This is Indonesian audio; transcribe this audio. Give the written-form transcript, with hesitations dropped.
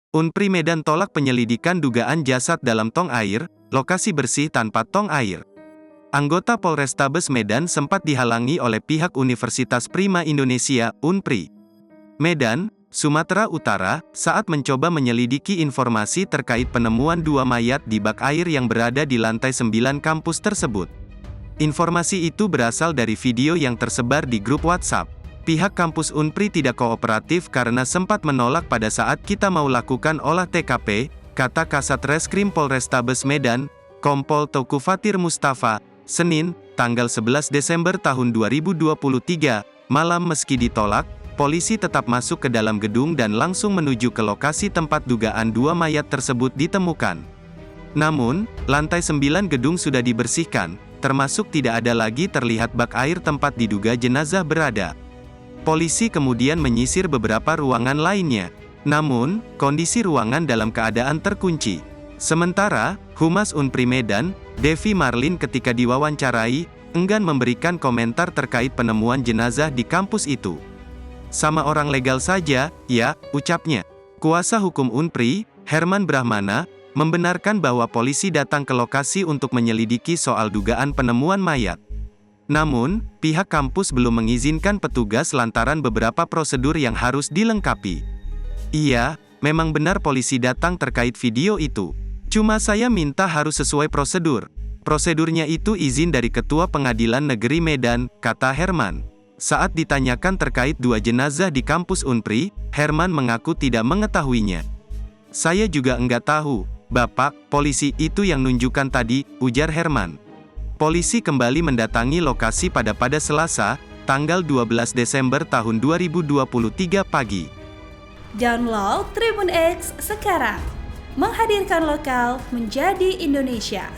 Unpri Medan tolak penyelidikan dugaan jasad dalam tong air, lokasi bersih tanpa tong air. Anggota Polrestabes Medan sempat dihalangi oleh pihak Universitas Prima Indonesia, Unpri Medan, Sumatera Utara, saat mencoba menyelidiki informasi terkait penemuan 2 mayat di bak air yang berada di lantai 9 kampus tersebut. Informasi itu berasal dari video yang tersebar di grup WhatsApp. Pihak kampus Unpri tidak kooperatif karena sempat menolak pada saat kita mau lakukan olah TKP, kata Kasat Reskrim Polrestabes Medan, Kompol Teuku Fatir Mustafa, Senin, tanggal 11 Desember tahun 2023, malam. Meski ditolak, polisi tetap masuk ke dalam gedung dan langsung menuju ke lokasi tempat dugaan 2 mayat tersebut ditemukan. Namun, lantai 9 gedung sudah dibersihkan, termasuk tidak ada lagi terlihat bak air tempat diduga jenazah berada. Polisi kemudian menyisir beberapa ruangan lainnya. Namun, kondisi ruangan dalam keadaan terkunci. Sementara, Humas Unpri Medan, Devi Marlin ketika diwawancarai, enggan memberikan komentar terkait penemuan jenazah di kampus itu. Sama orang legal saja, ya, ucapnya. Kuasa hukum Unpri, Herman Brahmana, membenarkan bahwa polisi datang ke lokasi untuk menyelidiki soal dugaan penemuan mayat. Namun, pihak kampus belum mengizinkan petugas lantaran beberapa prosedur yang harus dilengkapi. Iya, memang benar polisi datang terkait video itu. Cuma saya minta harus sesuai prosedur. Prosedurnya itu izin dari Ketua Pengadilan Negeri Medan, kata Herman. Saat ditanyakan terkait 2 jenazah di kampus Unpri, Herman mengaku tidak mengetahuinya. Saya juga enggak tahu, Bapak, polisi itu yang nunjukkan tadi, ujar Herman. Polisi kembali mendatangi lokasi pada Selasa, tanggal 12 Desember tahun 2023 pagi. Download Tribun X sekarang, menghadirkan lokal menjadi Indonesia.